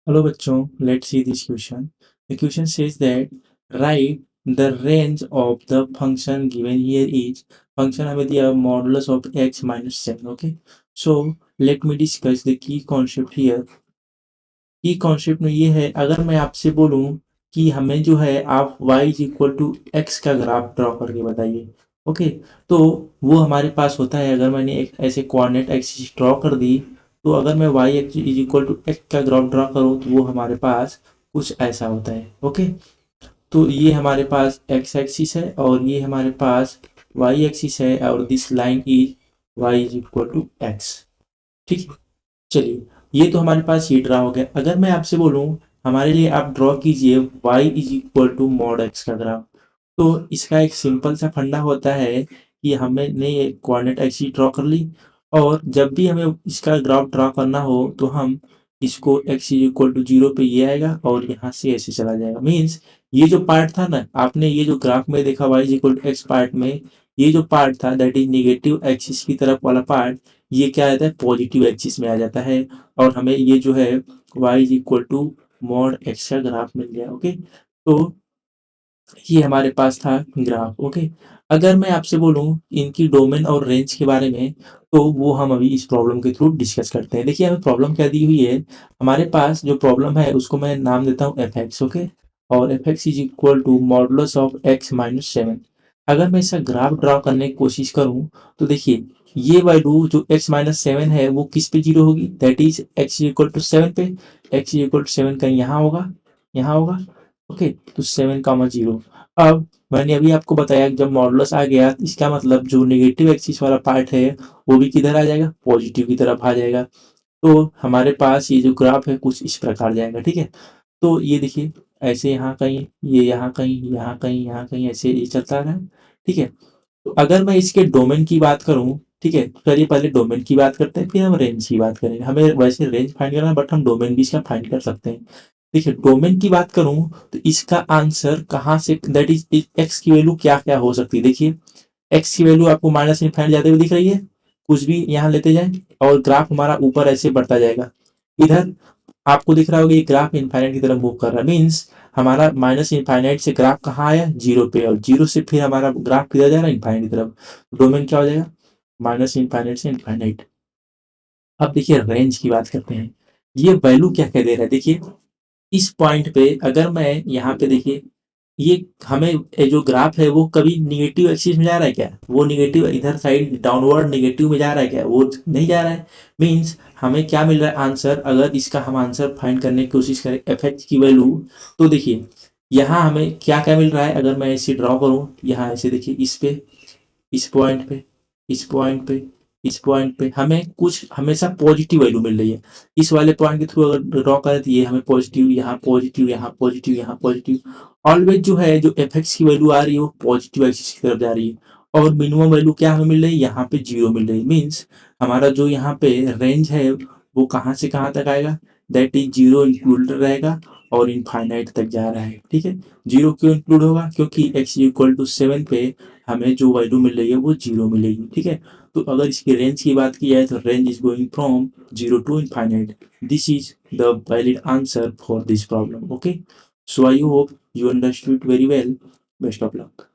Hello bachcho, let's see this question. The question says that write the range of the function given here is function हमें दिया modulus of x minus 7. Okay, so let me discuss the key concept here. की concept में ये है, अगर मैं आपसे बोलूं कि हमें जो है आप y is equal to x का ग्राफ ड्रॉ करके बताइए। ओके, तो वो हमारे पास होता है, अगर मैंने एक ऐसे कोऑर्डिनेट एक्सिस ड्रॉ कर दी, तो अगर मैं y is equal to x का ग्राफ ड्रॉ करूं तो वो हमारे पास कुछ ऐसा होता है। ओके, तो ये हमारे पास एक्स एक्सिस है और ये हमारे पास वाई एक्सिस है और this line is y is equal to x. ठीक है, चलिए ये तो हमारे पास ये ड्रा हो गया। अगर मैं आपसे बोलूं हमारे लिए आप ड्रॉ कीजिए y is equal to mod x का ग्राफ, तो इसका एक सिंपल सा फंडा होता है कि हमने ये कोऑर्डिनेट एक्सिस ड्रॉ कर ली और जब भी हमें इसका ग्राफ ड्रॉ करना हो तो हम इसको x is equal to zero पे ये आएगा और यहाँ से ऐसे चला जाएगा। मीन्स ये जो पार्ट था ना, आपने ये जो ग्राफ में देखा y is equal to x part में, ये जो पार्ट था दैट इज नेगेटिव एक्सिस की तरफ वाला पार्ट, ये क्या आता है पॉजिटिव एक्सिस में आ जाता है और हमें ये जो है y is equal to mod x का ग्राफ मिल गया। ओके, तो ये हमारे पास था ग्राफ। ओके, अगर मैं आपसे बोलूं इनकी डोमेन और रेंज के बारे में, तो वो हम अभी इस प्रॉब्लम के थ्रू डिस्कस करते हैं। देखिए हमें प्रॉब्लम क्या दी हुई है, हमारे पास जो प्रॉब्लम है उसको मैं नाम देता हूँ एफ एक्स। ओके, और f x is equal to modulus of x minus 7। अगर मैं इसका ग्राफ ड्रा करने की कोशिश करूं तो देखिए ये वैल्यू जो x माइनस 7 है वो किस पे जीरो होगी, that is x equal to 7 पे। x इक्वल टू 7 कहीं यहाँ होगा, यहाँ होगा। ओके, तो 7 कामा जीरो। अब मैंने अभी आपको बताया कि जब मॉडुलस आ गया इसका मतलब जो नेगेटिव एक्सिस वाला पार्ट है वो भी किधर आ जाएगा, पॉजिटिव की तरफ आ जाएगा। तो हमारे पास ये जो ग्राफ है कुछ इस प्रकार जाएगा। ठीक है, तो ये देखिए ऐसे यहाँ कहीं, ये यहाँ कहीं, यहाँ कहीं, यहाँ कहीं, ऐसे ये चलता रहा है। ठीक है, तो अगर मैं इसके डोमेन की बात करूं, ठीक है, चलिए पहले डोमेन की बात करते हैं फिर हम रेंज की बात करेंगे। हमें वैसे रेंज फाइंड करना है बट हम डोमेन भी इसका फाइंड कर सकते हैं। देखिए डोमेन की बात करूं तो इसका आंसर कहाँ से, दैट इज एक्स की वैल्यू क्या क्या हो सकती है। देखिए एक्स की वैल्यू आपको माइनस इनफाइनाइट जाते हुए दिख रही है, कुछ भी यहाँ लेते जाए और ग्राफ हमारा ऊपर ऐसे बढ़ता जाएगा। इधर आपको दिख रहा होगा ये ग्राफ इनफाइनाइट की तरफ मूव कर रहा है। मीन्स हमारा माइनस इनफाइनाइट से ग्राफ कहाँ आया, जीरो पे, और जीरो से फिर हमारा ग्राफ किधर जा रहा है, इनफाइनाइट की तरफ। डोमेन क्या हो जाएगा, माइनस इनफाइनाइट से इनफाइनाइट। अब देखिए रेंज की बात करते हैं, ये वैल्यू क्या कह दे रहा है। देखिए इस पॉइंट पे अगर मैं यहाँ पे देखिए, ये हमें ये जो ग्राफ है वो कभी निगेटिव एक्सिस में जा रहा है क्या, वो निगेटिव इधर साइड डाउनवर्ड निगेटिव में जा रहा है क्या, वो नहीं जा रहा है। मीन्स हमें क्या मिल रहा है आंसर, अगर इसका हम आंसर फाइंड करने की कोशिश करें एफ एक्स की वैल्यू, तो देखिए यहाँ हमें क्या क्या मिल रहा है। अगर मैं ऐसे ड्रॉ करूँ यहाँ ऐसे, देखिए इस पे, इस पॉइंट पे, इस पॉइंट पे, इस पॉइंट पे हमें कुछ हमेशा पॉजिटिव वैल्यू मिल रही है। इस वाले पॉइंट के थ्रू अगर ड्रॉ करें तो ये हमें पॉजिटिव, यहाँ पॉजिटिव, यहाँ पॉजिटिव, यहाँ पॉजिटिव। ऑलवेज जो है जो एफ एक्स की वैल्यू आ रही है वो पॉजिटिव एक्सिस की तरफ जा रही है और मिनिमम वैल्यू क्या हमें मिल रही है, यहाँ पे जीरो मिल रही है। मीन्स हमारा जो यहाँ पे रेंज है वो कहाँ से कहाँ तक आएगा, दैट इज जीरो इंक्लूडेड रहेगा और इनफाइनाइट तक जा रहा है। ठीक है, जीरो क्यों इंक्लूड होगा, क्योंकि एक्स इक्वल टू 7 पे हमें जो वैल्यू मिल रही है वो जीरो मिलेगी। ठीक है, तो अगर इसकी रेंज की बात की जाए तो range is going from zero to infinite. This is the valid answer for this problem. Okay, so I hope you understood very well. Best of luck.